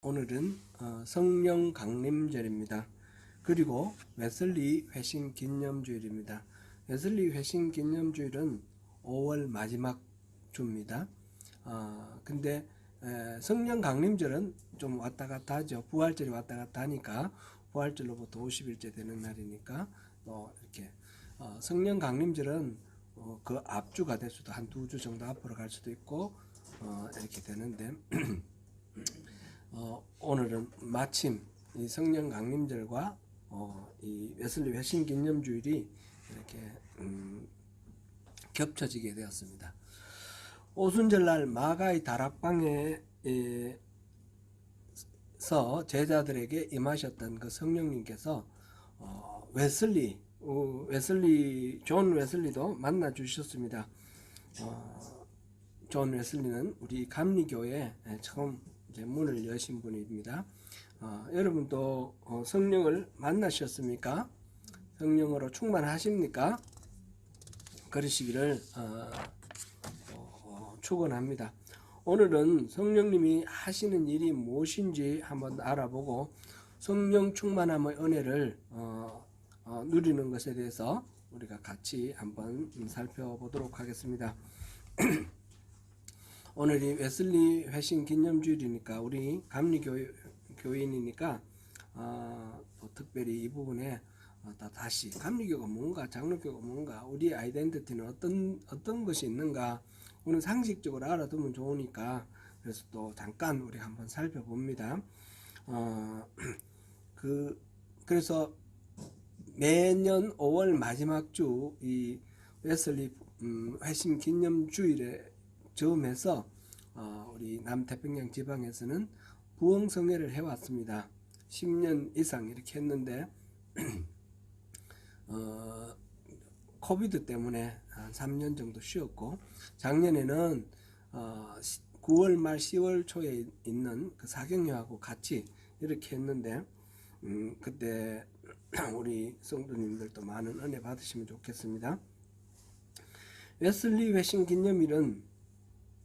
오늘은 성령 강림절입니다. 그리고 웨슬리 회심 기념주일입니다. 웨슬리 회심 기념주일은 5월 마지막 주입니다. 근데 성령 강림절은 좀 왔다 갔다 하죠. 부활절이 왔다 갔다 하니까 부활절로부터 50일째 되는 날이니까 이렇게 성령 강림절은 그 앞주가 될 수도, 한 2주 정도 앞으로 갈 수도 있고 이렇게 되는데 오늘은 마침 이 성령 강림절과 이 웨슬리 회심 기념주일이 이렇게 겹쳐지게 되었습니다. 오순절날 마가의 다락방에서 제자들에게 임하셨던 그 성령님께서 존 웨슬리도 만나 주셨습니다. 존 웨슬리는 우리 감리교회 처음 문을 여신 분입니다. 여러분도 성령을 만나셨습니까? 성령으로 충만하십니까? 그러시기를 축원합니다. 오늘은 성령님이 하시는 일이 무엇인지 한번 알아보고 성령 충만함의 은혜를 누리는 것에 대해서 우리가 같이 한번 살펴보도록 하겠습니다. 오늘이 웨슬리 회심 기념주일이니까 우리 감리교인이니까 또 특별히 이 부분에 다시 감리교가 뭔가, 장로교가 뭔가, 우리 아이덴티티는 어떤 것이 있는가, 오늘 상식적으로 알아두면 좋으니까 그래서 또 잠깐 우리 한번 살펴봅니다. 그래서 매년 5월 마지막 주 이 웨슬리 회심 기념주일에 즈음해서 우리 남태평양 지방에서는 부흥성회를 해왔습니다. 10년 이상 이렇게 했는데 코비드 때문에 한 3년 정도 쉬었고, 작년에는 9월 말 10월 초에 있는 그 사경여하고 같이 이렇게 했는데 그때 우리 성도님들도 많은 은혜 받으시면 좋겠습니다. 웨슬리 회심 기념일은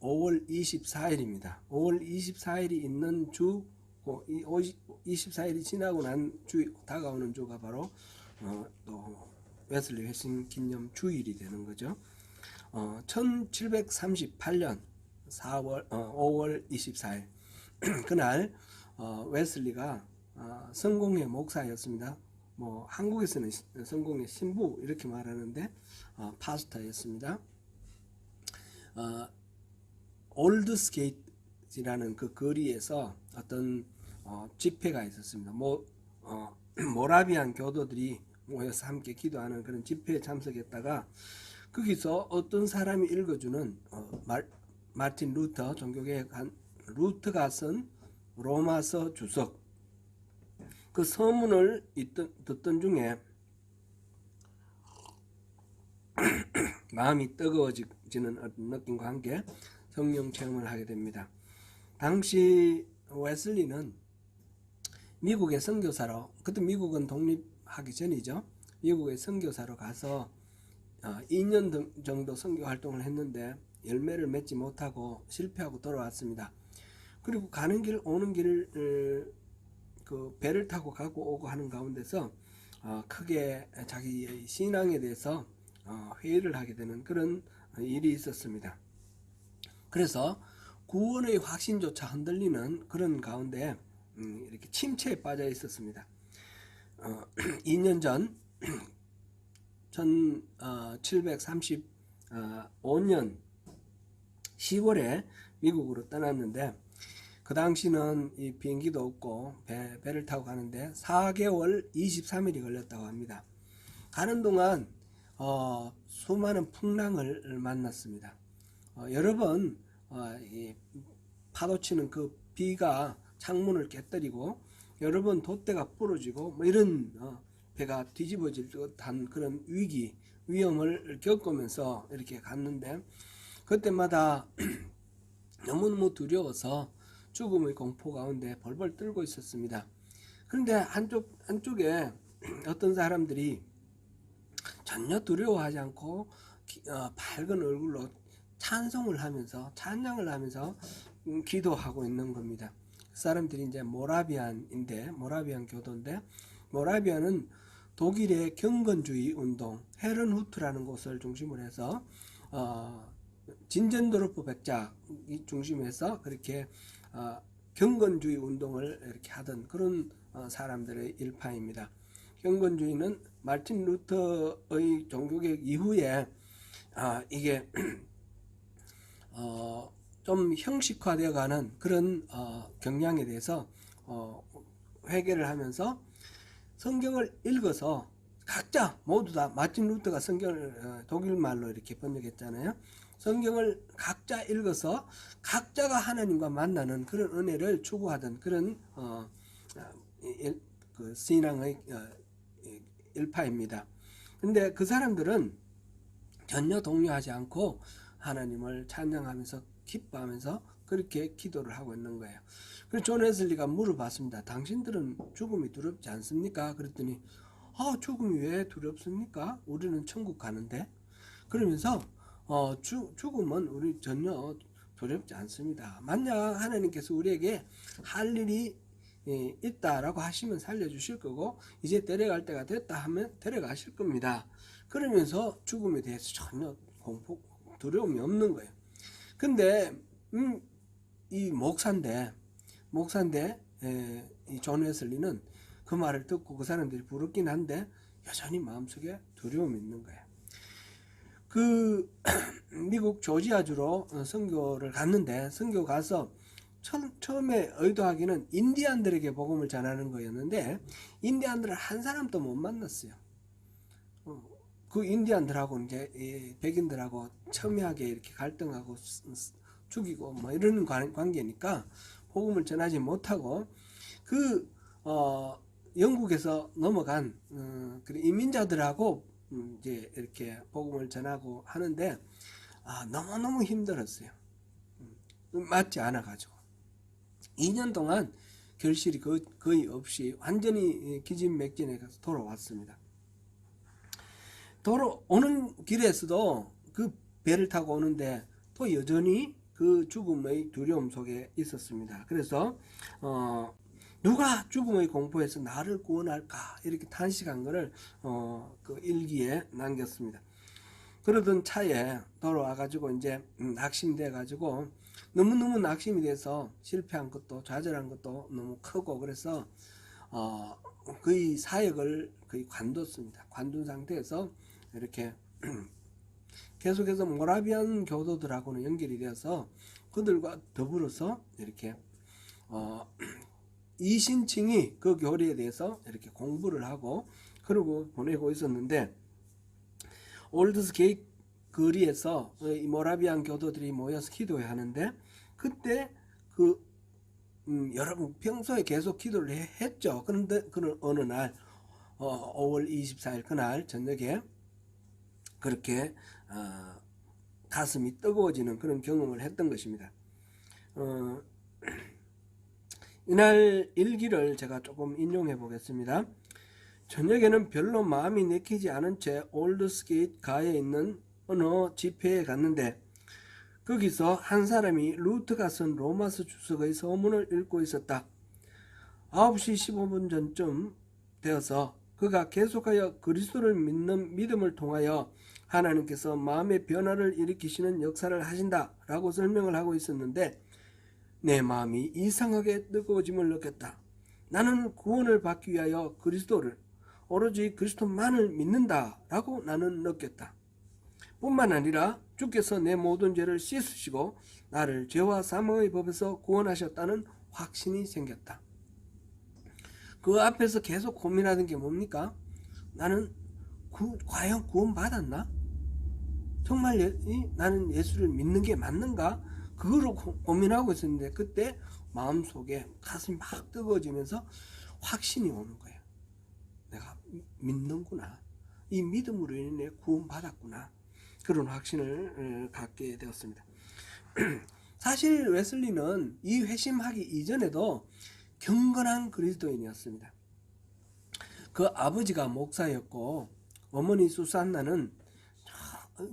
5월 24일입니다. 5월 24일이 있는 주, 24일이 지나고 난 주, 다가오는 주가 바로 또 웨슬리 회심 기념 주일이 되는 거죠. 1738년 5월 24일 그날 웨슬리가 성공회 목사였습니다. 한국에서는 성공회 신부 이렇게 말하는데 파스터였습니다. 올드스게이트라는 그 거리에서 어떤 집회가 있었습니다. 모라비안 교도들이 모여서 함께 기도하는 그런 집회에 참석했다가 거기서 어떤 사람이 읽어주는 마틴 루터, 종교개혁 루터가 쓴 로마서 주석, 그 서문을 듣던 중에 마음이 뜨거워지는 어떤 느낌과 함께 성령 체험을 하게 됩니다. 당시 웨슬리는 미국의 선교사로, 그때 미국은 독립하기 전이죠. 미국의 선교사로 가서 2년 정도 선교 활동을 했는데 열매를 맺지 못하고 실패하고 돌아왔습니다. 그리고 가는 길 오는 길을 그 배를 타고 가고 오고 하는 가운데서 크게 자기의 신앙에 대해서 회의를 하게 되는 그런 일이 있었습니다. 그래서 구원의 확신조차 흔들리는 그런 가운데 이렇게 침체에 빠져 있었습니다. 2년 전 1735년 10월에 미국으로 떠났는데 그 당시는 이 비행기도 없고 배를 타고 가는데 4개월 23일이 걸렸다고 합니다. 가는 동안 수많은 풍랑을 만났습니다. 여러 번 이 파도치는 그 비가 창문을 깨뜨리고 여러 번 돛대가 부러지고 이런 배가 뒤집어질 듯한 그런 위험을 겪으면서 이렇게 갔는데 그때마다 너무너무 두려워서 죽음의 공포 가운데 벌벌 떨고 있었습니다. 그런데 한쪽에 어떤 사람들이 전혀 두려워하지 않고 밝은 얼굴로 찬양을 하면서 기도하고 있는 겁니다. 사람들이 이제 모라비안인데, 모라비안 교도인데, 모라비안은 독일의 경건주의 운동 헤른후트라는 곳을 중심으로 해서 진젠도르프 백작 중심에서 그렇게 경건주의 운동을 이렇게 하던 그런 사람들의 일파입니다. 경건주의는 마틴 루터의 종교개혁 이후에 이게 좀 형식화되어가는 그런 경향에 대해서 회개를 하면서 성경을 읽어서 각자 모두 다 마틴 루터가 성경을 독일말로 이렇게 번역했잖아요. 성경을 각자 읽어서 각자가 하나님과 만나는 그런 은혜를 추구하던 그런 그 신앙의 일파입니다. 근데 그 사람들은 전혀 동요하지 않고 하나님을 찬양하면서 기뻐하면서 그렇게 기도를 하고 있는 거예요. 그래서 존 웨슬리가 물어봤습니다. 당신들은 죽음이 두렵지 않습니까? 그랬더니 죽음이 왜 두렵습니까? 우리는 천국 가는데. 그러면서 죽음은 우리 전혀 두렵지 않습니다. 만약 하나님께서 우리에게 할 일이 있다라고 하시면 살려주실 거고, 이제 데려갈 때가 됐다 하면 데려가실 겁니다. 그러면서 죽음에 대해서 전혀 두려움이 없는 거예요. 근데 이 목사인데 이 존 웨슬리는 그 말을 듣고 그 사람들이 부럽긴 한데 여전히 마음속에 두려움이 있는 거예요. 그 미국 조지아주로 선교를 갔는데, 선교 가서 처음에 의도하기는 인디안들에게 복음을 전하는 거였는데 인디안들을 한 사람도 못 만났어요. 그 인디안들하고 이제 백인들하고 첨예하게 이렇게 갈등하고 죽이고 뭐 이런 관계니까 복음을 전하지 못하고 그 영국에서 넘어간 이민자들하고 이제 이렇게 복음을 전하고 하는데 너무너무 힘들었어요. 맞지 않아 가지고 2년 동안 결실이 거의 없이 완전히 기진맥진해 가서 돌아왔습니다. 오는 길에서도 그 배를 타고 오는데 또 여전히 그 죽음의 두려움 속에 있었습니다. 그래서 누가 죽음의 공포에서 나를 구원할까 이렇게 탄식한 것을 그 일기에 남겼습니다. 그러던 차에 돌아와가지고 이제 낙심돼가지고 너무너무 낙심이 돼서 실패한 것도 좌절한 것도 너무 크고, 그래서 거의 사역을 거의 관뒀습니다. 관둔 상태에서 이렇게 계속해서 모라비안 교도들하고는 연결이 되어서 그들과 더불어서 이렇게 이신층이 그 교리에 대해서 이렇게 공부를 하고 그러고 보내고 있었는데, 올드스 게이트 거리에서 이 모라비안 교도들이 모여서 기도회 하는데, 그때 여러분 평소에 계속 기도를 했죠. 그런데 어느 날 5월 24일 그날 저녁에 그렇게 가슴이 뜨거워지는 그런 경험을 했던 것입니다. 이날 일기를 제가 조금 인용해 보겠습니다. 저녁에는 별로 마음이 내키지 않은 채 올드스게이트 가에 있는 어느 집회에 갔는데, 거기서 한 사람이 루트가 쓴 로마서 주석의 서문을 읽고 있었다. 9시 15분 전쯤 되어서 그가 계속하여 그리스도를 믿는 믿음을 통하여 하나님께서 마음의 변화를 일으키시는 역사를 하신다 라고 설명을 하고 있었는데, 내 마음이 이상하게 뜨거워짐을 느꼈다. 나는 구원을 받기 위하여 그리스도를, 오로지 그리스도만을 믿는다 라고 나는 느꼈다. 뿐만 아니라 주께서 내 모든 죄를 씻으시고 나를 죄와 사망의 법에서 구원하셨다는 확신이 생겼다. 그 앞에서 계속 고민하던 게 뭡니까? 나는 과연 구원받았나? 정말 나는 예수를 믿는 게 맞는가? 그거로 고민하고 있었는데, 그때 마음속에 가슴이 막 뜨거워지면서 확신이 오는 거예요. 내가 믿는구나. 이 믿음으로 인해 구원받았구나. 그런 확신을 갖게 되었습니다. 사실 웨슬리는 이 회심하기 이전에도 경건한 그리스도인이었습니다. 그 아버지가 목사였고 어머니 수산나는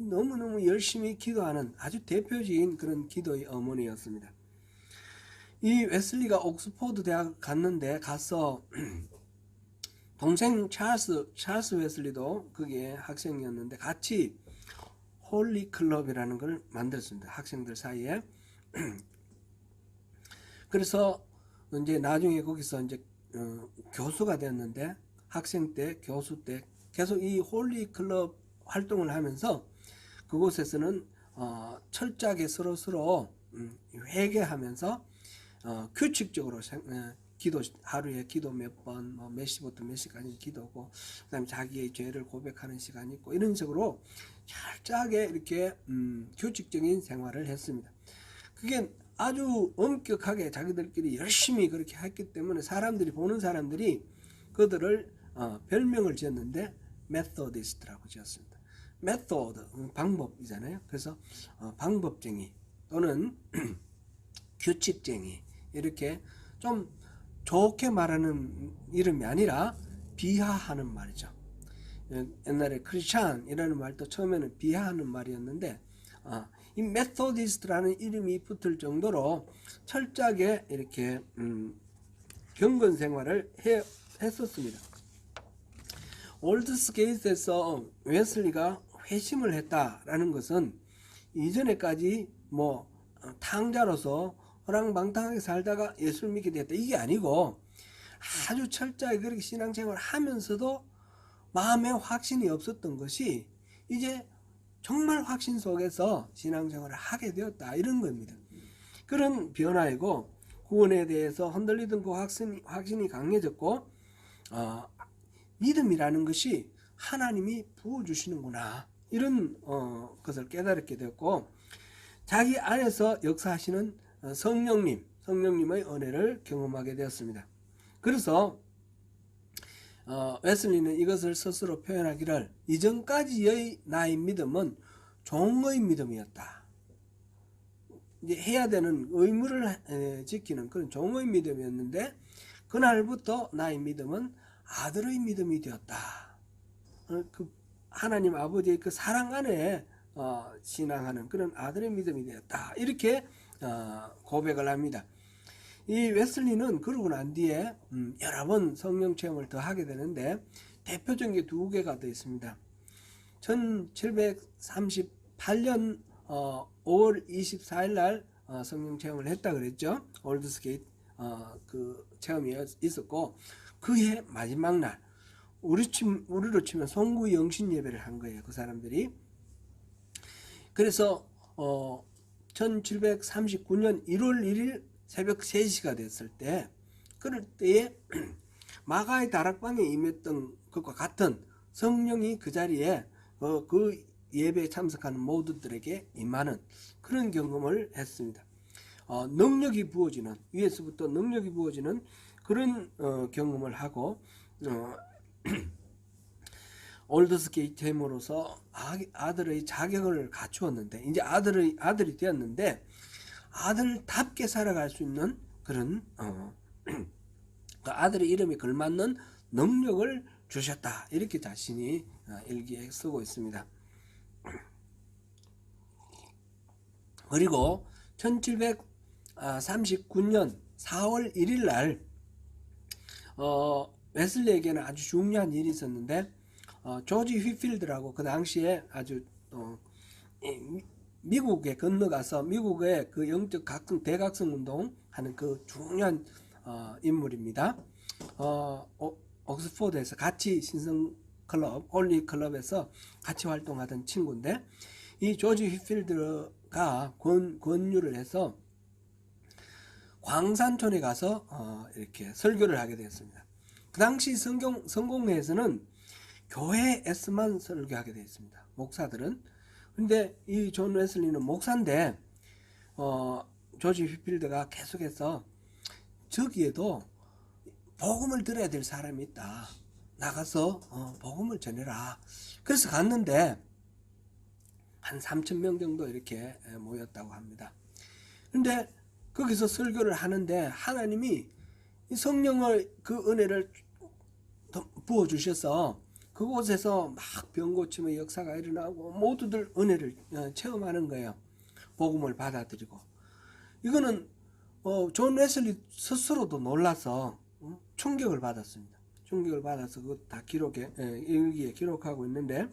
너무너무 열심히 기도하는 아주 대표적인 그런 기도의 어머니였습니다. 이 웨슬리가 옥스포드 대학 갔는데 가서 동생 찰스 웨슬리도 그게 학생이었는데 같이 홀리 클럽이라는 걸 만들었습니다. 학생들 사이에. 그래서 이제 나중에 거기서 이제 교수가 됐는데 학생 때, 교수 때 계속 이 홀리 클럽 활동을 하면서 그곳에서는 철저하게 서로 회개하면서 규칙적으로 기도, 하루에 기도 몇 번, 몇 시부터 몇 시까지 기도고, 그 다음에 자기의 죄를 고백하는 시간이 있고, 이런 식으로 철저하게 이렇게 규칙적인 생활을 했습니다. 그게 아주 엄격하게 자기들끼리 열심히 그렇게 했기 때문에 사람들이, 보는 사람들이 그들을 별명을 지었는데 메소디스트라고 지었습니다. 메소드, 방법이잖아요. 그래서 방법쟁이 또는 규칙쟁이, 이렇게 좀 좋게 말하는 이름이 아니라 비하하는 말이죠. 옛날에 크리스찬이라는 말도 처음에는 비하하는 말이었는데 이 메소디스트라는 이름이 붙을 정도로 철저하게 이렇게 경건 생활을 했었습니다. 올드스게이트에서 웨슬리가 회심을 했다라는 것은 이전에까지 뭐 탕자로서 호랑방탕하게 살다가 예수를 믿게 됐다, 이게 아니고 아주 철저하게 그렇게 신앙생활을 하면서도 마음에 확신이 없었던 것이 이제 정말 확신 속에서 신앙생활을 하게 되었다, 이런 겁니다. 그런 변화이고, 구원에 대해서 흔들리던 그 확신이 강해졌고, 믿음이라는 것이 하나님이 부어주시는구나, 이런 것을 깨달게 되었고, 자기 안에서 역사하시는 성령님의 은혜를 경험하게 되었습니다. 그래서 웨슬리는 이것을 스스로 표현하기를, 이전까지의 나의 믿음은 종의 믿음이었다. 이제 해야 되는 의무를 지키는 그런 종의 믿음이었는데, 그날부터 나의 믿음은 아들의 믿음이 되었다. 그 하나님 아버지의 그 사랑 안에 신앙하는 그런 아들의 믿음이 되었다, 이렇게 고백을 합니다. 이 웨슬리는 그러고 난 뒤에 여러 번 성령 체험을 더 하게 되는데, 대표적인 게 두 개가 더 있습니다. 1738년 5월 24일 날 성령 체험을 했다 그랬죠. 올드스게이트 그 체험이 있었고, 그해 마지막 날 우리로 치면 송구 영신 예배를 한 거예요, 그 사람들이. 그래서 1739년 1월 1일 새벽 3시가 됐을 때, 그럴 때에 마가의 다락방에 임했던 것과 같은 성령이 그 자리에 그 예배에 참석하는 모두들에게 임하는 그런 경험을 했습니다. 능력이 부어지는, 위에서부터 능력이 부어지는 그런 경험을 하고, 올드스게이트햄으로서 아들의 자격을 갖추었는데, 이제 아들이 되었는데 아들답게 살아갈 수 있는 그런 그 아들의 이름에 걸맞는 능력을 주셨다, 이렇게 자신이 일기에 쓰고 있습니다. 그리고 1739년 4월 1일 날 웨슬리에게는 아주 중요한 일이 있었는데, 조지 휘필드라고 그 당시에 아주 미국에 건너가서 미국의 그 영적 대각성 운동 하는 그 중요한 인물입니다. 옥스포드에서 같이 신성 클럽, 홀리 클럽에서 같이 활동하던 친구인데, 이 조지 휘필드가 권유를 해서 광산촌에 가서 이렇게 설교를 하게 되었습니다. 그 당시 성공회에서는 교회에서만 설교하게 되어 있습니다, 목사들은. 근데 이 존 웨슬리는 목사인데 조지 휘필드가 계속해서 저기에도 복음을 들어야 될 사람이 있다, 나가서 복음을 전해라. 그래서 갔는데 한 3,000명 정도 이렇게 모였다고 합니다. 근데 거기서 설교를 하는데 하나님이 성령을, 그 은혜를 부어주셔서 그곳에서 막 병고침의 역사가 일어나고 모두들 은혜를 체험하는 거예요. 복음을 받아들이고. 이거는 존 웨슬리 스스로도 놀라서 충격을 받았습니다. 충격을 받아서 그거 다 일기에 기록하고 있는데,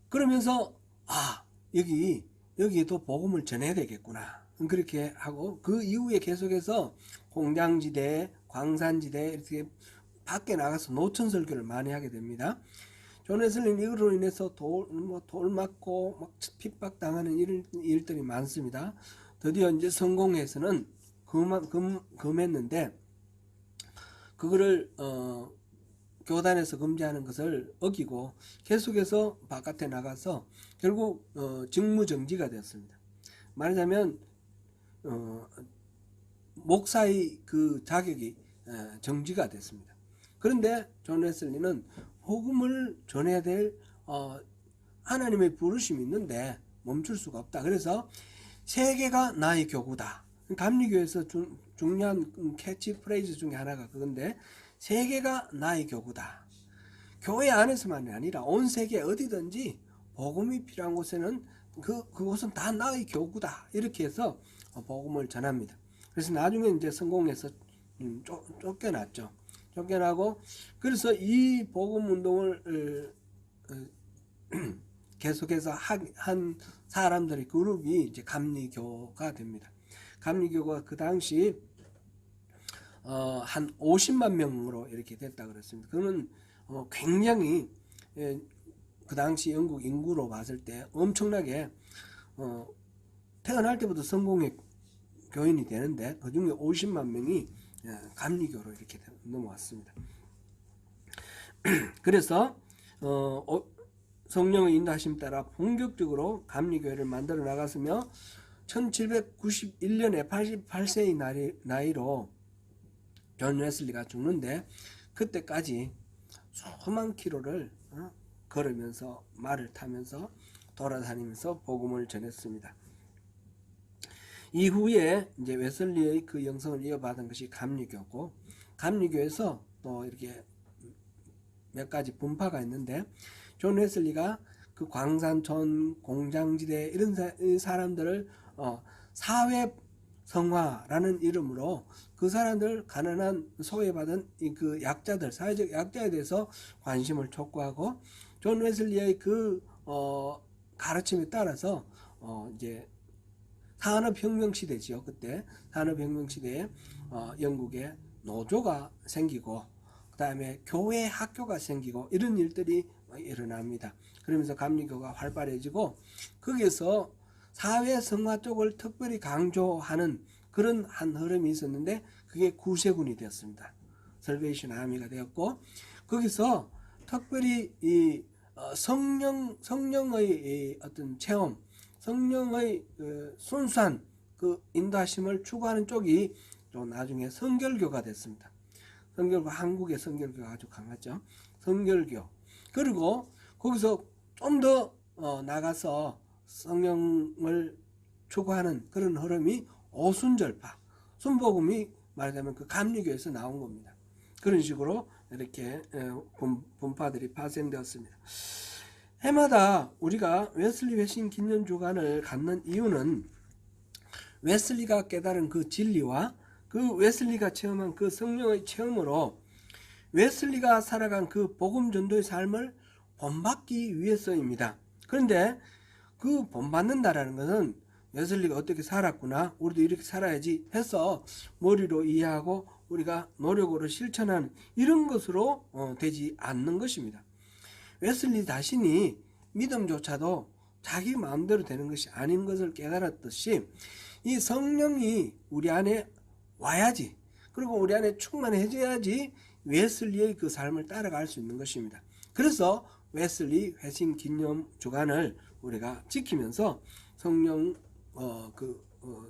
그러면서 여기에도 복음을 전해야 되겠구나, 그렇게 하고 그 이후에 계속해서 공장지대, 광산지대 이렇게 밖에 나가서 노천 설교를 많이 하게 됩니다. 존 웨슬리는 이거로 인해서 돌 맞고 막 핍박당하는 일들이 많습니다. 드디어 이제 성공해서는 금했는데, 그거를 교단에서 금지하는 것을 어기고 계속해서 바깥에 나가서 결국 직무정지가 되었습니다. 말하자면 목사의 그 자격이 정지가 됐습니다. 그런데 존 웨슬리는 복음을 전해야 될 하나님의 부르심이 있는데 멈출 수가 없다. 그래서 세계가 나의 교구다. 감리교에서 중요한 캐치프레이즈 중에 하나가 그건데, 세계가 나의 교구다. 교회 안에서만이 아니라 온 세계 어디든지 복음이 필요한 곳에는 그곳은 다 나의 교구다. 이렇게 해서 복음을 전합니다. 그래서 나중에 이제 성공해서 쫓겨났죠. 쫓겨나고, 그래서 이 복음 운동을 계속해서 한 사람들의 그룹이 이제 감리교가 됩니다. 감리교가 그 당시 한 50만 명으로 이렇게 됐다 그랬습니다. 그는 굉장히 그 당시 영국 인구로 봤을 때 엄청나게 태어날 때부터 성공의 교인이 되는데, 그 중에 50만 명이 감리교로 이렇게 넘어왔습니다. 그래서 성령의 인도하심 따라 본격적으로 감리교회를 만들어 나갔으며 1791년에 88세의 나이로 존 웨슬리가 죽는데, 그때까지 수만 킬로를 걸으면서 말을 타면서 돌아다니면서 복음을 전했습니다. 이후에 이제 웨슬리의 그 영성을 이어받은 것이 감리교고, 감리교에서 또 이렇게 몇 가지 분파가 있는데, 존 웨슬리가 그 광산촌, 공장지대 이런 사람들을 사회 성화라는 이름으로 그 사람들, 가난한 소외받은 그 약자들, 사회적 약자에 대해서 관심을 촉구하고, 존 웨슬리의 그 가르침에 따라서 이제 산업혁명 시대지요. 그때 산업혁명 시대에 영국에 노조가 생기고, 그 다음에 교회 학교가 생기고, 이런 일들이 일어납니다. 그러면서 감리교가 활발해지고, 거기에서 사회 성화 쪽을 특별히 강조하는 그런 한 흐름이 있었는데, 그게 구세군이 되었습니다. 살베이션 아미가 되었고, 거기서 특별히 이 성령의 어떤 체험, 성령의 순수한 그 인도하심을 추구하는 쪽이 또 나중에 성결교가 됐습니다. 성결교, 한국의 성결교가 아주 강하죠. 성결교. 그리고 거기서 좀 더 나가서 성령을 추구하는 그런 흐름이 오순절파, 순복음이 말하자면 그 감리교에서 나온 겁니다. 그런 식으로 이렇게 분파들이 파생되었습니다. 해마다 우리가 웨슬리 회심 기념 주간을 갖는 이유는 웨슬리가 깨달은 그 진리와 그 웨슬리가 체험한 그 성령의 체험으로 웨슬리가 살아간 그 복음 전도의 삶을 본받기 위해서입니다. 그런데 그 본받는다라는 것은 웨슬리가 어떻게 살았구나, 우리도 이렇게 살아야지 해서 머리로 이해하고 우리가 노력으로 실천하는 이런 것으로 되지 않는 것입니다. 웨슬리 자신이 믿음조차도 자기 마음대로 되는 것이 아닌 것을 깨달았듯이, 이 성령이 우리 안에 와야지, 그리고 우리 안에 충만해져야지 웨슬리의 그 삶을 따라갈 수 있는 것입니다. 그래서 웨슬리 회심 기념 주간을 우리가 지키면서 성령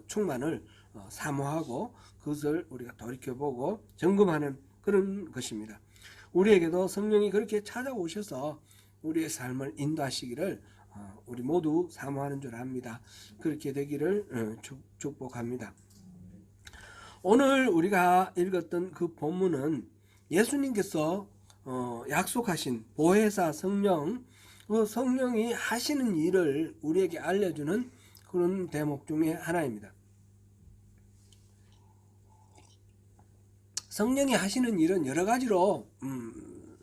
충만을 사모하고 그것을 우리가 돌이켜보고 점검하는 그런 것입니다. 우리에게도 성령이 그렇게 찾아오셔서 우리의 삶을 인도하시기를 우리 모두 사모하는 줄 압니다. 그렇게 되기를 축복합니다. 오늘 우리가 읽었던 그 본문은 예수님께서 약속하신 보혜사 성령, 그 성령이 하시는 일을 우리에게 알려주는 그런 대목 중에 하나입니다. 성령이 하시는 일은 여러 가지로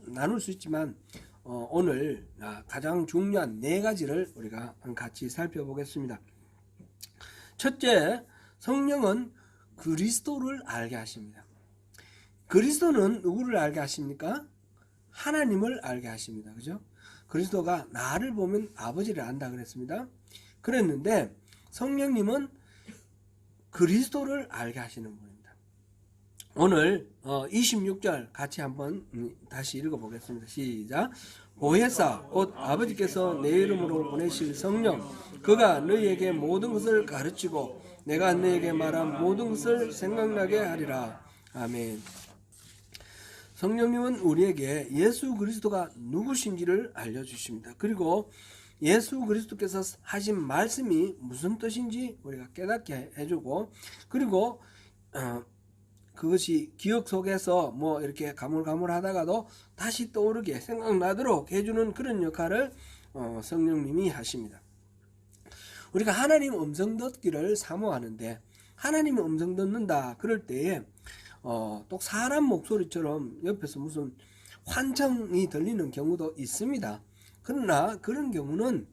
나눌 수 있지만 오늘 가장 중요한 네 가지를 우리가 같이 살펴보겠습니다. 첫째, 성령은 그리스도를 알게 하십니다. 그리스도는 누구를 알게 하십니까? 하나님을 알게 하십니다. 그죠? 그리스도가 나를 보면 아버지를 안다 그랬습니다. 그랬는데 성령님은 그리스도를 알게 하시는 분입니다. 오늘 26절 같이 한번 다시 읽어보겠습니다. 시작. 보혜사 곧 아버지께서 내 이름으로 보내실 성령 그가 너희에게 모든 것을 가르치고 내가 너희에게 말한 모든 것을 생각나게 하리라. 아멘. 성령님은 우리에게 예수 그리스도가 누구신지를 알려주십니다. 그리고 예수 그리스도께서 하신 말씀이 무슨 뜻인지 우리가 깨닫게 해주고, 그리고 그것이 기억 속에서 뭐 이렇게 가물가물하다가도 다시 떠오르게 생각나도록 해주는 그런 역할을 성령님이 하십니다. 우리가 하나님 음성 듣기를 사모하는데 하나님의 음성 듣는다 그럴 때에 또 사람 목소리처럼 옆에서 무슨 환청이 들리는 경우도 있습니다. 그러나 그런 경우는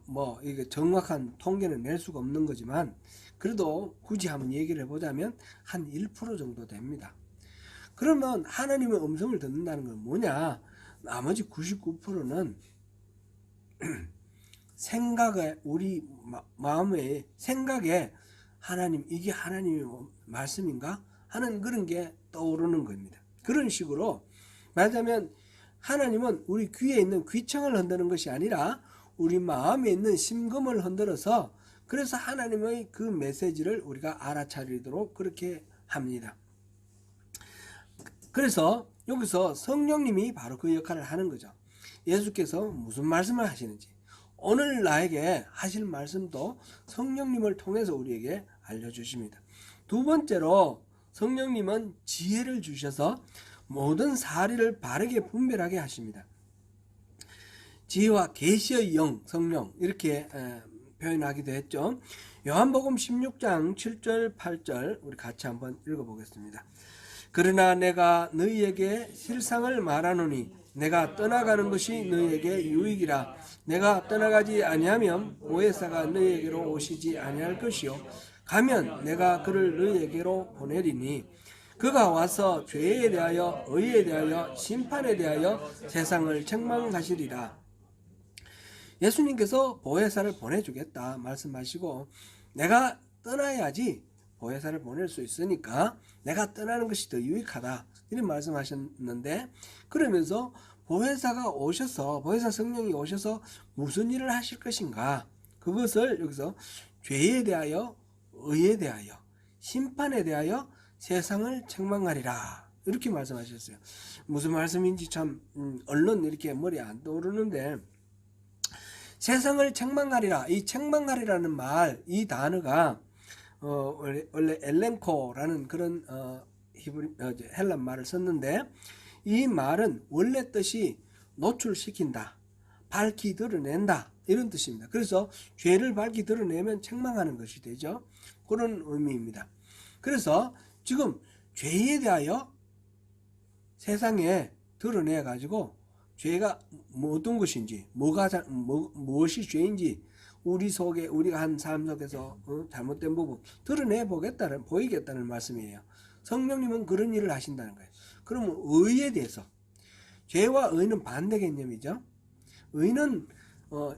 뭐 이게 정확한 통계는 낼 수가 없는 거지만 그래도 굳이 한번 얘기를 해보자면 한 1% 정도 됩니다. 그러면 하나님의 음성을 듣는다는 건 뭐냐? 나머지 99%는 생각에, 우리 마음의 생각에 하나님, 이게 하나님의 말씀인가? 하는 그런 게 떠오르는 겁니다. 그런 식으로 말하자면 하나님은 우리 귀에 있는 귀청을 흔드는 것이 아니라 우리 마음에 있는 심금을 흔들어서 그래서 하나님의 그 메시지를 우리가 알아차리도록 그렇게 합니다. 그래서 여기서 성령님이 바로 그 역할을 하는 거죠. 예수께서 무슨 말씀을 하시는지 오늘 나에게 하실 말씀도 성령님을 통해서 우리에게 알려주십니다. 두 번째로 성령님은 지혜를 주셔서 모든 사리를 바르게 분별하게 하십니다. 지혜와 계시의 영, 성령 이렇게 표현하기도 했죠. 요한복음 16장 7절 8절 우리 같이 한번 읽어보겠습니다. 그러나 내가 너희에게 실상을 말하노니 내가 떠나가는 것이 너희에게 유익이라. 내가 떠나가지 아니하면 보혜사가 너희에게로 오시지 아니할 것이요 가면 내가 그를 너희에게로 보내리니 그가 와서 죄에 대하여 의에 대하여 심판에 대하여 세상을 책망하시리라. 예수님께서 보혜사를 보내주겠다 말씀하시고 내가 떠나야지 보혜사를 보낼 수 있으니까 내가 떠나는 것이 더 유익하다 이런 말씀하셨는데, 그러면서 보혜사가 오셔서 보혜사 성령이 오셔서 무슨 일을 하실 것인가, 그것을 여기서 죄에 대하여 의에 대하여 심판에 대하여 세상을 책망하리라 이렇게 말씀하셨어요. 무슨 말씀인지 참 얼른 이렇게 머리에 안 떠오르는데, 세상을 책망하리라, 이 책망하리라는 말, 이 단어가 원래 엘렌코라는 그런 헬란 말을 썼는데, 이 말은 원래 뜻이 노출시킨다, 밝히 드러낸다 이런 뜻입니다. 그래서 죄를 밝히 드러내면 책망하는 것이 되죠. 그런 의미입니다. 그래서 지금 죄에 대하여 세상에 드러내 가지고 죄가 어떤 것인지, 무엇이 죄인지, 우리 속에 우리가 한 삶 속에서 잘못된 부분 드러내 보이겠다는 말씀이에요. 성령님은 그런 일을 하신다는 거예요. 그러면 의에 대해서, 죄와 의는 반대 개념이죠. 의는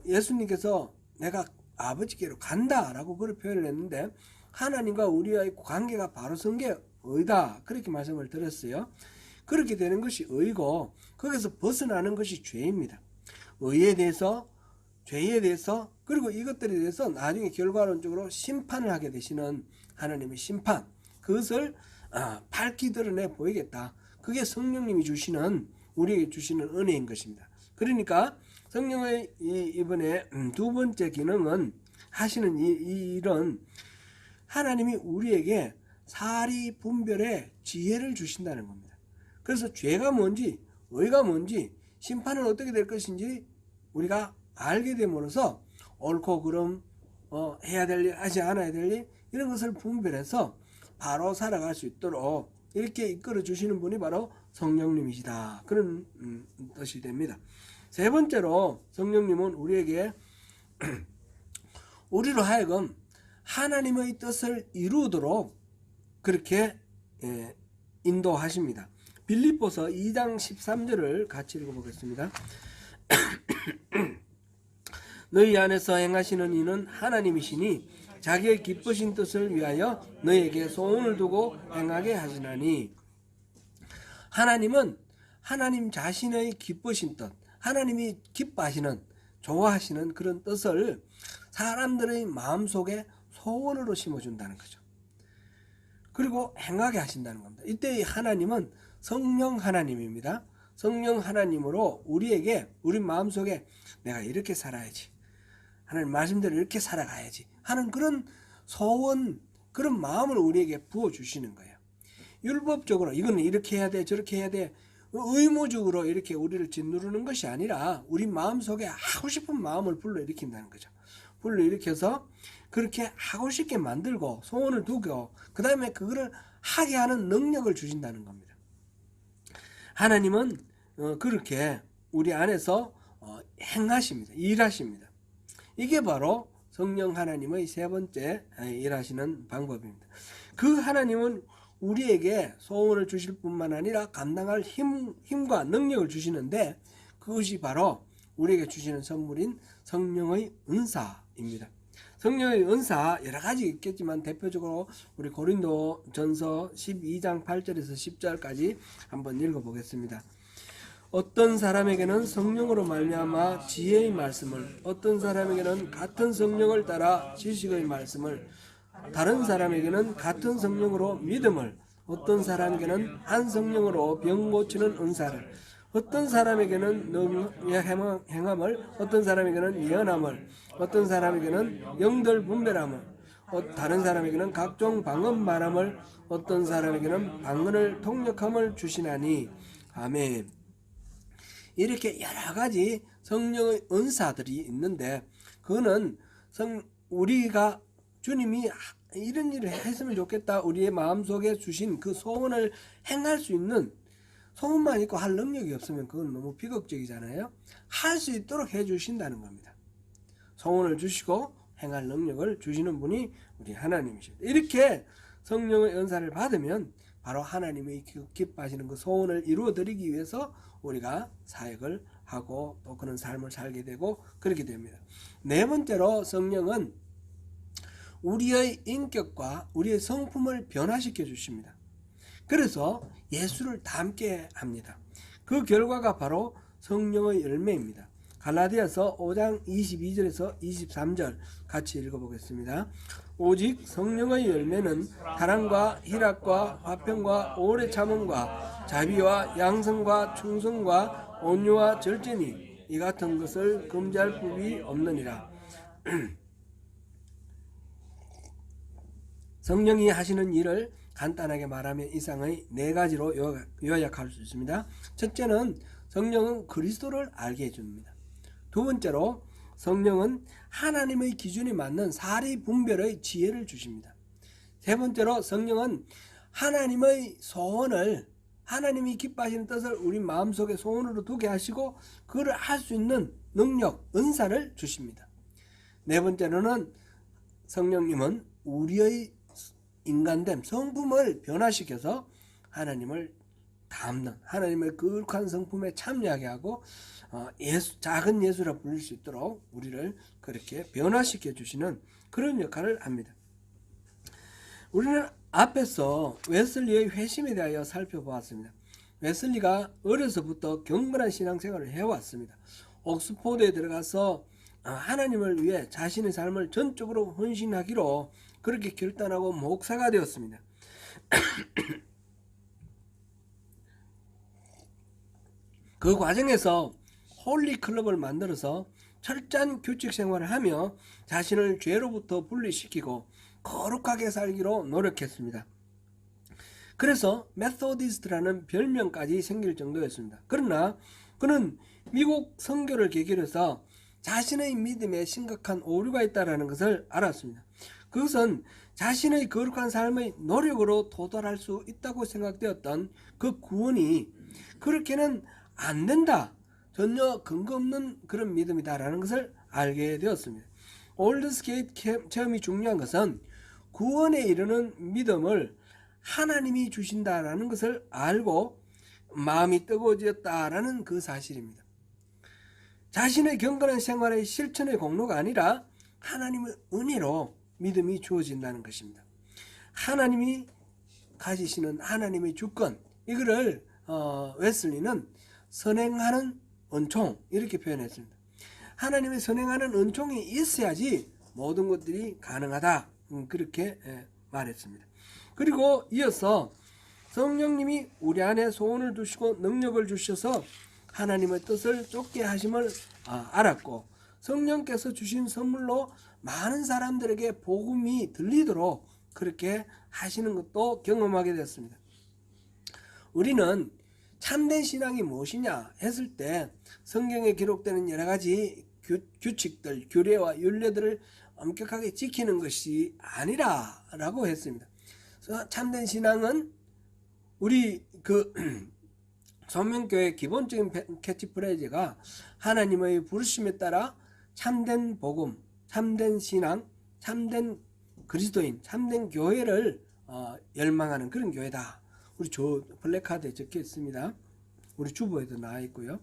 예수님께서 내가 아버지께로 간다라고 그렇게 표현을 했는데, 하나님과 우리와의 관계가 바로 선 게 의다 그렇게 말씀을 드렸어요. 그렇게 되는 것이 의고 거기서 벗어나는 것이 죄입니다. 의에 대해서, 죄에 대해서, 그리고 이것들에 대해서 나중에 결과론적으로 심판을 하게 되시는 하나님의 심판, 그것을 밝히 드러내 보이겠다. 그게 성령님이 주시는, 우리에게 주시는 은혜인 것입니다. 그러니까 성령의 이번에 두 번째 기능은, 하시는 이 일은 하나님이 우리에게 사리 분별의 지혜를 주신다는 겁니다. 그래서 죄가 뭔지, 의가 뭔지, 심판은 어떻게 될 것인지 우리가 알게 됨으로써 옳고 그름, 해야 될 일, 하지 않아야 될 일, 이런 것을 분별해서 바로 살아갈 수 있도록 이렇게 이끌어 주시는 분이 바로 성령님이시다. 그런 뜻이 됩니다. 세 번째로 성령님은 우리에게 우리로 하여금 하나님의 뜻을 이루도록 그렇게 인도하십니다. 빌립보서 2장 13절을 같이 읽어보겠습니다. 너희 안에서 행하시는 이는 하나님이시니 자기의 기쁘신 뜻을 위하여 너희에게 소원을 두고 행하게 하시나니. 하나님은 하나님 자신의 기쁘신 뜻, 하나님이 기뻐하시는, 좋아하시는 그런 뜻을 사람들의 마음속에 소원으로 심어준다는 거죠. 그리고 행하게 하신다는 겁니다. 이때 하나님은 성령 하나님입니다. 성령 하나님으로 우리에게, 우리 마음속에 내가 이렇게 살아야지, 하나님 말씀대로 이렇게 살아가야지 하는 그런 소원, 그런 마음을 우리에게 부어주시는 거예요. 율법적으로 이거는 이렇게 해야 돼, 저렇게 해야 돼, 의무적으로 이렇게 우리를 짓누르는 것이 아니라 우리 마음속에 하고 싶은 마음을 불러일으킨다는 거죠. 불러일으켜서 그렇게 하고 싶게 만들고 소원을 두고 그 다음에 그거를 하게 하는 능력을 주신다는 겁니다. 하나님은 그렇게 우리 안에서 행하십니다. 일하십니다. 이게 바로 성령 하나님의 세 번째 일하시는 방법입니다. 그 하나님은 우리에게 소원을 주실 뿐만 아니라 감당할 힘과 능력을 주시는데 그것이 바로 우리에게 주시는 선물인 성령의 은사입니다. 성령의 은사 여러 가지 있겠지만 대표적으로 우리 고린도전서 12장 8절에서 10절까지 한번 읽어보겠습니다. 어떤 사람에게는 성령으로 말미암아 지혜의 말씀을, 어떤 사람에게는 같은 성령을 따라 지식의 말씀을, 다른 사람에게는 같은 성령으로 믿음을, 어떤 사람에게는 한 성령으로 병 고치는 은사를, 어떤 사람에게는 행함을, 어떤 사람에게는 예언함을, 어떤 사람에게는 영들 분별함을, 다른 사람에게는 각종 방언 말함을, 어떤 사람에게는 방언을 통역함을 주시나니. 아멘. 이렇게 여러 가지 성령의 은사들이 있는데 그거는 우리가 주님이 이런 일을 했으면 좋겠다 우리의 마음속에 주신 그 소원을 행할 수 있는, 소원만 있고 할 능력이 없으면 그건 너무 비극적이잖아요. 할 수 있도록 해주신다는 겁니다. 소원을 주시고 행할 능력을 주시는 분이 우리 하나님이십니다. 이렇게 성령의 은사를 받으면 바로 하나님의 기뻐하시는 그 소원을 이루어드리기 위해서 우리가 사역을 하고 또 그런 삶을 살게 되고 그렇게 됩니다. 네 번째로 성령은 우리의 인격과 우리의 성품을 변화시켜 주십니다. 그래서 예수를 닮게 합니다. 그 결과가 바로 성령의 열매입니다. 갈라디아서 5장 22절에서 23절 같이 읽어보겠습니다. 오직 성령의 열매는 사랑과 희락과 화평과 오래 참음과 자비와 양성과 충성과 온유와 절제니 이 같은 것을 금지할 법이 없느니라. 성령이 하시는 일을 간단하게 말하면 이상의 네 가지로 요약할 수 있습니다. 첫째는 성령은 그리스도를 알게 해줍니다. 두 번째로 성령은 하나님의 기준에 맞는 사리 분별의 지혜를 주십니다. 세 번째로 성령은 하나님의 소원을, 하나님이 기뻐하시는 뜻을 우리 마음속에 소원으로 두게 하시고 그를 할 수 있는 능력, 은사를 주십니다. 네 번째로는 성령님은 우리의 인간됨, 성품을 변화시켜서 하나님을 닮는, 하나님의 거룩한 성품에 참여하게 하고 작은 예수라 불릴 수 있도록 우리를 그렇게 변화시켜 주시는 그런 역할을 합니다. 우리는 앞에서 웨슬리의 회심에 대하여 살펴보았습니다. 웨슬리가 어려서부터 경건한 신앙생활을 해왔습니다. 옥스포드에 들어가서 하나님을 위해 자신의 삶을 전적으로 헌신하기로 그렇게 결단하고 목사가 되었습니다. 그 과정에서 홀리 클럽을 만들어서 철저한 규칙 생활을 하며 자신을 죄로부터 분리시키고 거룩하게 살기로 노력했습니다. 그래서 메소디스트라는 별명까지 생길 정도였습니다. 그러나 그는 미국 선교를 계기로 해서 자신의 믿음에 심각한 오류가 있다는 것을 알았습니다. 그것은 자신의 거룩한 삶의 노력으로 도달할 수 있다고 생각되었던 그 구원이 그렇게는 안 된다. 전혀 근거 없는 그런 믿음이다라는 것을 알게 되었습니다. 올드스게이트 체험이 중요한 것은 구원에 이르는 믿음을 하나님이 주신다라는 것을 알고 마음이 뜨거워졌다라는 그 사실입니다. 자신의 경건한 생활의 실천의 공로가 아니라 하나님의 은혜로 믿음이 주어진다는 것입니다. 하나님이 가지시는 하나님의 주권, 이거를 웨슬리는 선행하는 은총 이렇게 표현했습니다. 하나님의 선행하는 은총이 있어야지 모든 것들이 가능하다, 그렇게 말했습니다. 그리고 이어서 성령님이 우리 안에 소원을 두시고 능력을 주셔서 하나님의 뜻을 쫓게 하심을 알았고, 성령께서 주신 선물로 많은 사람들에게 복음이 들리도록 그렇게 하시는 것도 경험하게 됐습니다. 우리는 참된 신앙이 무엇이냐 했을 때 성경에 기록되는 여러 가지 규칙들, 규례와 율례들을 엄격하게 지키는 것이 아니라 라고 했습니다. 그래서 참된 신앙은 우리 소명교회의 기본적인 캐치프레이즈가 하나님의 부르심에 따라 참된 복음, 참된 신앙, 참된 그리스도인, 참된 교회를 열망하는 그런 교회다. 우리 플래카드에 적혀 있습니다. 우리 주보에도 나와 있고요.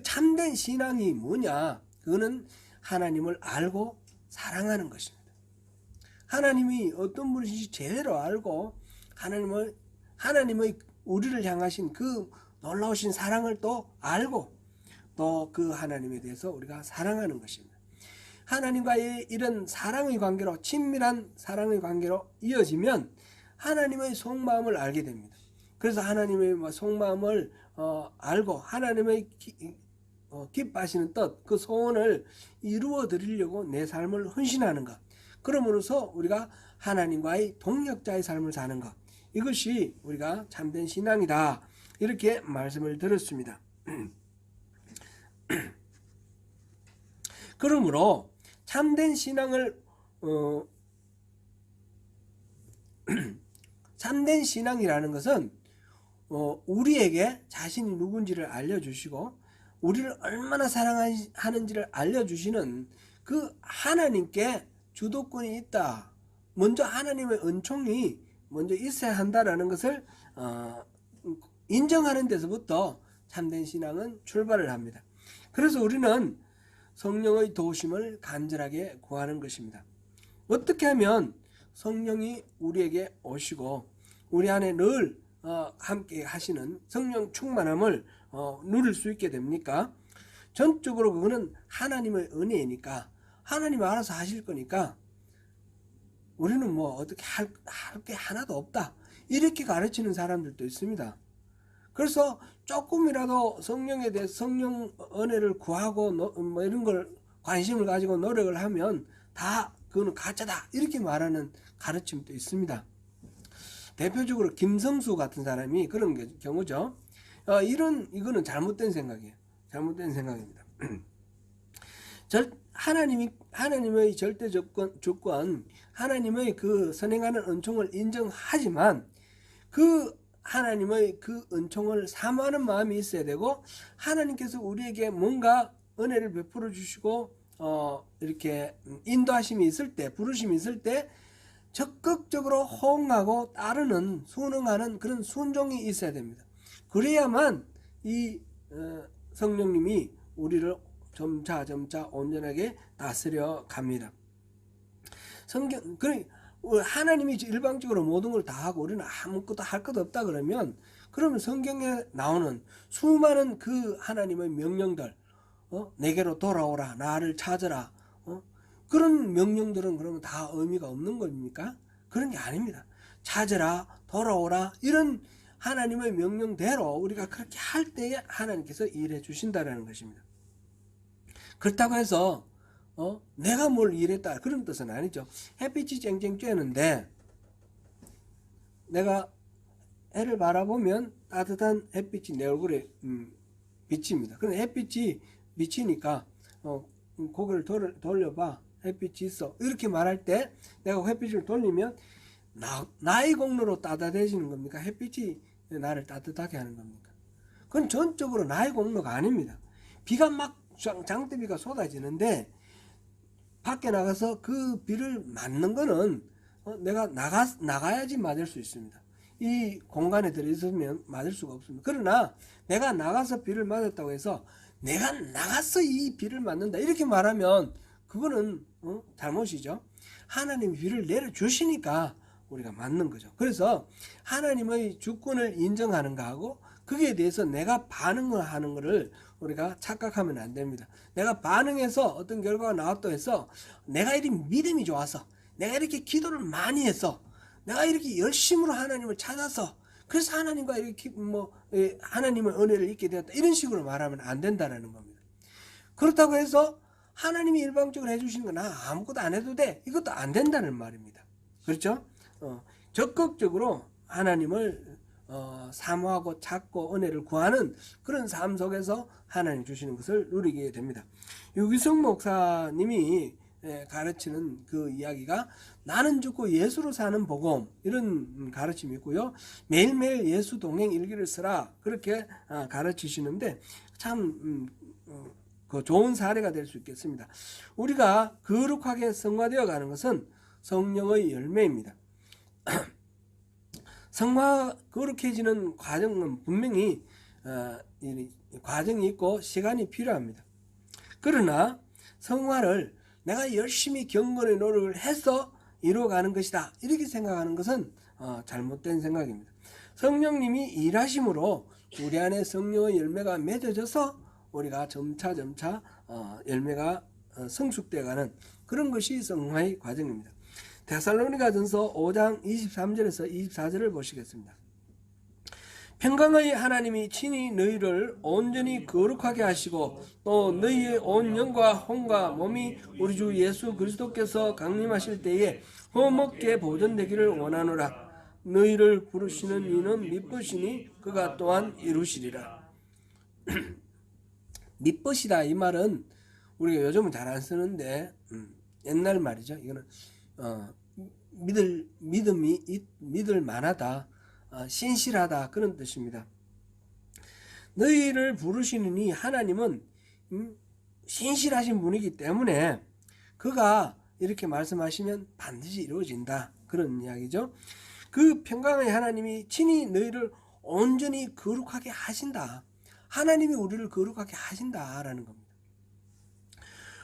참된 신앙이 뭐냐? 그거는 하나님을 알고 사랑하는 것입니다. 하나님이 어떤 분이신지 제대로 알고 하나님의 우리를 향하신 그 놀라우신 사랑을 또 알고 또 그 하나님에 대해서 우리가 사랑하는 것입니다. 하나님과의 이런 사랑의 관계로, 친밀한 사랑의 관계로 이어지면 하나님의 속마음을 알게 됩니다. 그래서 하나님의 속마음을 알고 하나님의 기뻐하시는 뜻, 그 소원을 이루어 드리려고 내 삶을 헌신하는 것, 그러므로서 우리가 하나님과의 동역자의 삶을 사는 것, 이것이 우리가 참된 신앙이다, 이렇게 말씀을 드렸습니다. 그러므로 참된 신앙을 참된 신앙이라는 것은 우리에게 자신이 누군지를 알려주시고 우리를 얼마나 사랑하는지를 알려주시는 그 하나님께 주도권이 있다. 먼저 하나님의 은총이 먼저 있어야 한다라는 것을 인정하는 데서부터 참된 신앙은 출발을 합니다. 그래서 우리는 성령의 도우심을 간절하게 구하는 것입니다. 어떻게 하면 성령이 우리에게 오시고 우리 안에 늘 함께 하시는 성령 충만함을 누릴 수 있게 됩니까? 전적으로 그거는 하나님의 은혜이니까 하나님이 알아서 하실 거니까 우리는 뭐 어떻게 할 게 하나도 없다, 이렇게 가르치는 사람들도 있습니다. 그래서 조금이라도 성령에 대해서 성령 은혜를 구하고 뭐 이런 걸 관심을 가지고 노력을 하면 다 그거는 가짜다, 이렇게 말하는 가르침도 있습니다. 대표적으로 김성수 같은 사람이 그런 경우죠. 이거는 잘못된 생각이에요. 잘못된 생각입니다. 하나님의 절대 주권, 하나님의 그 선행하는 은총을 인정하지만 그 하나님의 그 은총을 사모하는 마음이 있어야 되고, 하나님께서 우리에게 뭔가 은혜를 베풀어 주시고 이렇게 인도하심이 있을 때, 부르심이 있을 때 적극적으로 호응하고 따르는, 순응하는 그런 순종이 있어야 됩니다. 그래야만 이 성령님이 우리를 점차 온전하게 다스려 갑니다. 하나님이 일방적으로 모든 걸 다 하고 우리는 아무것도 할 것 없다 그러면 성경에 나오는 수많은 그 하나님의 명령들, 내게로 돌아오라, 나를 찾으라, 그런 명령들은 그러면 다 의미가 없는 겁니까? 그런 게 아닙니다. 찾으라, 돌아오라, 이런 하나님의 명령대로 우리가 그렇게 할 때에 하나님께서 일해 주신다는 것입니다. 그렇다고 해서 내가 뭘 일했다, 그런 뜻은 아니죠. 햇빛이 쨍쨍 쬐는데 내가 해를 바라보면 따뜻한 햇빛이 내 얼굴에 비칩니다. 그런데 햇빛이 비치니까 고개를 돌려봐, 햇빛이 있어. 이렇게 말할 때 내가 햇빛을 돌리면 나의 공로로 따뜻해지는 겁니까? 햇빛이 나를 따뜻하게 하는 겁니까? 그건 전적으로 나의 공로가 아닙니다. 비가 막 장대비가 쏟아지는데 밖에 나가서 그 비를 맞는 거는 내가 나가야지 맞을 수 있습니다. 이 공간에 들어있으면 맞을 수가 없습니다. 그러나 내가 나가서 비를 맞았다고 해서 내가 나가서 이 비를 맞는다 이렇게 말하면 그거는 잘못이죠. 하나님이 비를 내려주시니까 우리가 맞는 거죠. 그래서 하나님의 주권을 인정하는 거하고 거기에 대해서 내가 반응을 하는 것을 우리가 착각하면 안 됩니다. 내가 반응해서 어떤 결과가 나왔다고 해서 내가 이렇게 믿음이 좋아서 내가 이렇게 기도를 많이 해서 내가 이렇게 열심으로 하나님을 찾아서 그래서 하나님과 이렇게 하나님의 은혜를 잊게 되었다 이런 식으로 말하면 안 된다라는 겁니다. 그렇다고 해서 하나님이 일방적으로 해주시는 거 나 아무것도 안 해도 돼 이것도 안 된다는 말입니다. 그렇죠? 적극적으로 하나님을 사모하고 찾고 은혜를 구하는 그런 삶 속에서 하나님 주시는 것을 누리게 됩니다. 유기성 목사님이 가르치는 그 이야기가 나는 죽고 예수로 사는 복음 이런 가르침이 있고요. 매일매일 예수 동행 일기를 쓰라 그렇게 가르치시는데 참 그 좋은 사례가 될 수 있겠습니다. 우리가 거룩하게 성화되어 가는 것은 성령의 열매입니다. 성화 거룩해지는 과정은 분명히 과정이 있고 시간이 필요합니다. 그러나 성화를 내가 열심히 경건의 노력을 해서 이루어가는 것이다 이렇게 생각하는 것은 잘못된 생각입니다. 성령님이 일하심으로 우리 안에 성령의 열매가 맺어져서 우리가 점차 열매가 성숙되어가는 그런 것이 성화의 과정입니다. 데살로니가전서 5장 23절에서 24절을 보시겠습니다. 평강의 하나님이 친히 너희를 온전히 거룩하게 하시고 또 너희의 온 영과 혼과 몸이 우리 주 예수 그리스도께서 강림하실 때에 흠없게 보존되기를 원하노라. 너희를 부르시는 이는 미쁘시니 그가 또한 이루시리라. 미쁘시다 이 말은 우리가 요즘은 잘 안 쓰는데 옛날 말이죠. 이거는 믿을 만하다, 신실하다 그런 뜻입니다. 너희를 부르시느니 하나님은 신실하신 분이기 때문에 그가 이렇게 말씀하시면 반드시 이루어진다 그런 이야기죠. 그 평강의 하나님이 친히 너희를 온전히 거룩하게 하신다. 하나님이 우리를 거룩하게 하신다라는 겁니다.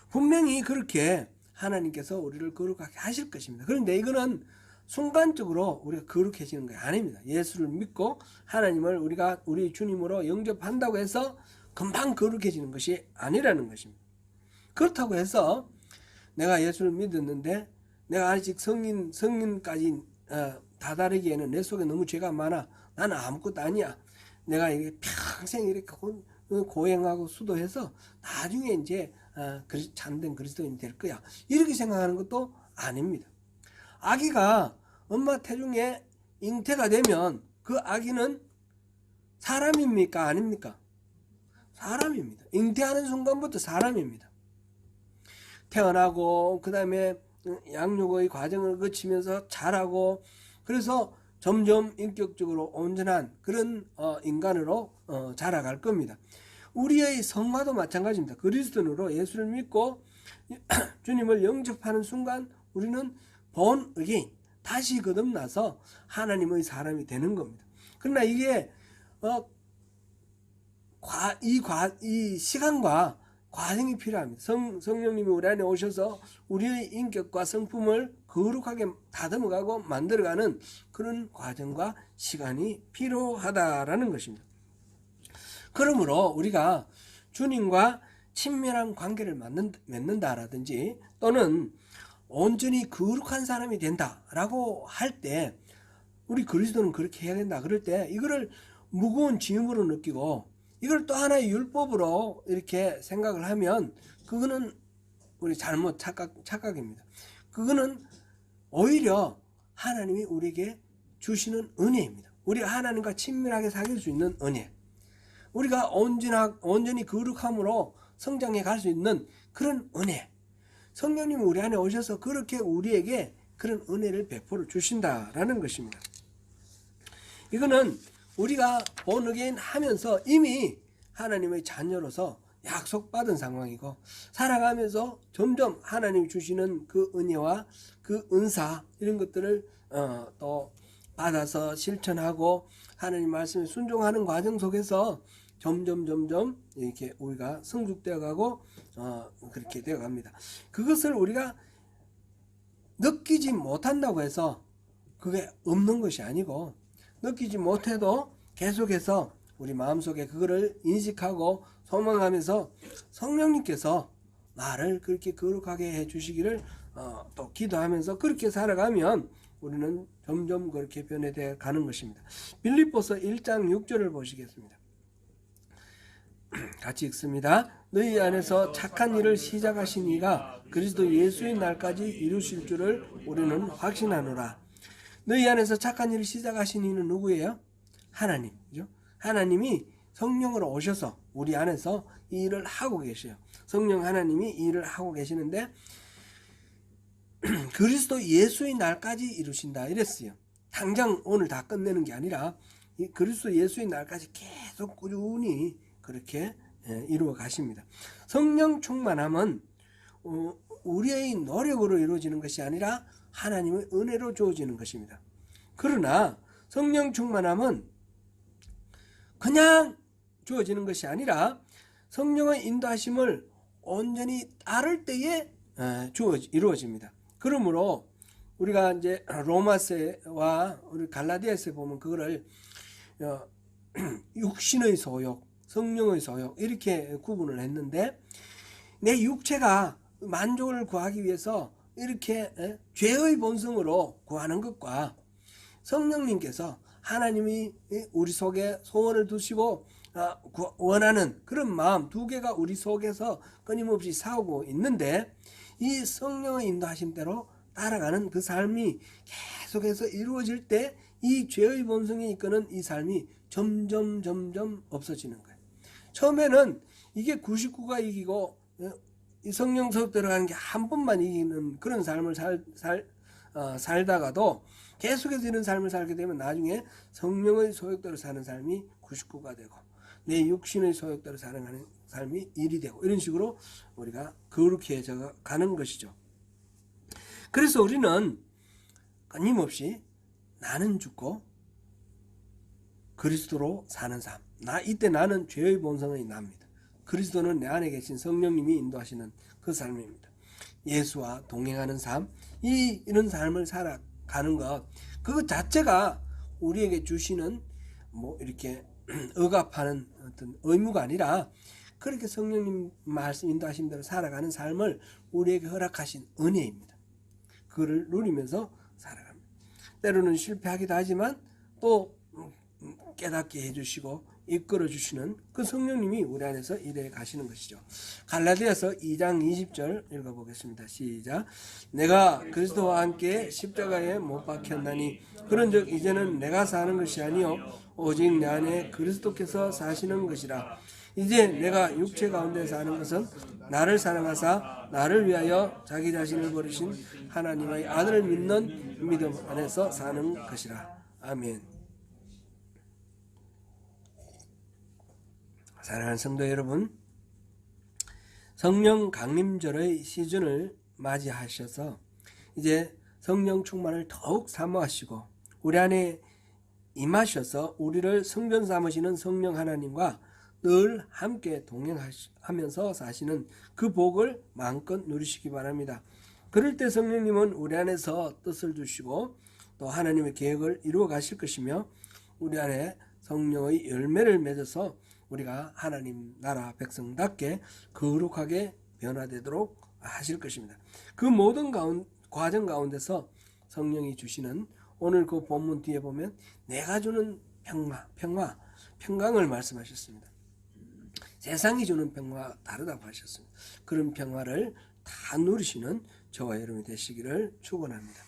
분명히 그렇게 하나님께서 우리를 거룩하게 하실 것입니다. 그런데 이거는 순간적으로 우리가 거룩해지는 게 아닙니다. 예수를 믿고 하나님을 우리가 우리 주님으로 영접한다고 해서 금방 거룩해지는 것이 아니라는 것입니다. 그렇다고 해서 내가 예수를 믿었는데 내가 아직 성인까지 다다르기에는 내 속에 너무 죄가 많아. 나는 아무것도 아니야. 내가 이게 평생 이렇게 고행하고 수도해서 나중에 이제 참된 그리스도인이 될 거야. 이렇게 생각하는 것도 아닙니다. 아기가 엄마 태중에 잉태가 되면 그 아기는 사람입니까? 아닙니까? 사람입니다. 잉태하는 순간부터 사람입니다. 태어나고 그 다음에 양육의 과정을 거치면서 자라고 그래서 점점 인격적으로 온전한 그런 인간으로 자라갈 겁니다. 우리의 성화도 마찬가지입니다. 그리스도인으로 예수를 믿고 주님을 영접하는 순간 우리는 본 again 다시 거듭나서 하나님의 사람이 되는 겁니다. 그러나 이게 이 시간과 과정이 필요합니다. 성령님이 우리 안에 오셔서 우리의 인격과 성품을 거룩하게 다듬어가고 만들어가는 그런 과정과 시간이 필요하다라는 것입니다. 그러므로 우리가 주님과 친밀한 관계를 맺는다라든지 또는 온전히 거룩한 사람이 된다라고 할 때 우리 그리스도는 그렇게 해야 된다 그럴 때 이거를 무거운 짐으로 느끼고 이걸 또 하나의 율법으로 이렇게 생각을 하면 그거는 우리 착각입니다. 그거는 오히려 하나님이 우리에게 주시는 은혜입니다. 우리가 하나님과 친밀하게 사귈 수 있는 은혜. 우리가 온전히 거룩함으로 성장해 갈 수 있는 그런 은혜. 성령님이 우리 안에 오셔서 그렇게 우리에게 그런 은혜를 베풀어 주신다라는 것입니다. 이거는 우리가 본어게인 하면서 이미 하나님의 자녀로서 약속받은 상황이고, 살아가면서 점점 하나님이 주시는 그 은혜와 그 은사 이런 것들을 또 받아서 실천하고 하나님 말씀에 순종하는 과정 속에서 점점 이렇게 우리가 성숙되어 가고 그렇게 되어 갑니다. 그것을 우리가 느끼지 못한다고 해서 그게 없는 것이 아니고, 느끼지 못해도 계속해서 우리 마음속에 그거를 인식하고 소망하면서 성령님께서 나를 그렇게 거룩하게 해주시기를 또 기도하면서 그렇게 살아가면 우리는 점점 그렇게 변해되어 가는 것입니다. 빌립보서 1장 6절을 보시겠습니다. 같이 읽습니다. 너희 안에서 착한 일을 시작하신 이가 그리스도 예수의 날까지 이루실 줄을 우리는 확신하노라. 너희 안에서 착한 일을 시작하신 이는 누구예요? 하나님이죠. 하나님이 성령으로 오셔서 우리 안에서 이 일을 하고 계셔요. 성령 하나님이 이 일을 하고 계시는데 그리스도 예수의 날까지 이루신다 이랬어요. 당장 오늘 다 끝내는 게 아니라 그리스도 예수의 날까지 계속 꾸준히 그렇게 이루어 가십니다. 성령 충만함은 우리의 노력으로 이루어지는 것이 아니라 하나님의 은혜로 주어지는 것입니다. 그러나 성령 충만함은 그냥 주어지는 것이 아니라 성령의 인도하심을 온전히 따를 때에 이루어집니다. 그러므로 우리가 이제 로마서와 우리 갈라디아서에 보면 그거를 육신의 소욕, 성령의 소욕 이렇게 구분을 했는데, 내 육체가 만족을 구하기 위해서 이렇게 죄의 본성으로 구하는 것과 성령님께서 하나님이 우리 속에 소원을 두시고 원하는 그런 마음 두 개가 우리 속에서 끊임없이 싸우고 있는데, 이 성령의 인도하신 대로 따라가는 그 삶이 계속해서 이루어질 때 이 죄의 본성이 이끄는 이 삶이 점점 없어지는 거예요. 처음에는 이게 99가 이기고 이 성령 소욕 들어가는 게 한 번만 이기는 그런 삶을 살다가도 계속해서 이런 삶을 살게 되면 나중에 성령의 소욕대로 사는 삶이 99가 되고 내 육신의 소욕대로 살아가는 삶이 1이 되고, 이런 식으로 우리가 거룩해져 가는 것이죠. 그래서 우리는 끊임없이 나는 죽고 그리스도로 사는 삶, 이때 나는 죄의 본성의 납니다. 그리스도는 내 안에 계신 성령님이 인도하시는 그 삶입니다. 예수와 동행하는 삶, 이런 삶을 살아가는 것, 그것 자체가 우리에게 주시는 이렇게 억압하는 어떤 의무가 아니라, 그렇게 성령님 말씀 인도하신 대로 살아가는 삶을 우리에게 허락하신 은혜입니다. 그거를 누리면서 살아갑니다. 때로는 실패하기도 하지만 또 깨닫게 해주시고 이끌어 주시는 그 성령님이 우리 안에서 일해 가시는 것이죠. 갈라디아서 2장 20절 읽어보겠습니다. 시작. 내가 그리스도와 함께 십자가에 못 박혔나니 그런즉 이제는 내가 사는 것이 아니요 오직 내 안에 그리스도께서 사시는 것이라. 이제 내가 육체 가운데 사는 것은 나를 사랑하사 나를 위하여 자기 자신을 버리신 하나님의 아들을 믿는 믿음 안에서 사는 것이라. 아멘. 사랑하는 성도 여러분, 성령 강림절의 시즌을 맞이하셔서 이제 성령 충만을 더욱 사모하시고 우리 안에 임하셔서 우리를 성전 삼으시는 성령 하나님과 늘 함께 동행하면서 사시는 그 복을 마음껏 누리시기 바랍니다. 그럴 때 성령님은 우리 안에서 뜻을 주시고 또 하나님의 계획을 이루어 가실 것이며, 우리 안에 성령의 열매를 맺어서 우리가 하나님 나라 백성답게 거룩하게 변화되도록 하실 것입니다. 그 모든 과정 가운데서 성령이 주시는 오늘 그 본문 뒤에 보면 내가 주는 평강을 말씀하셨습니다. 세상이 주는 평화와 다르다고 하셨습니다. 그런 평화를 다 누리시는 저와 여러분이 되시기를 축원합니다.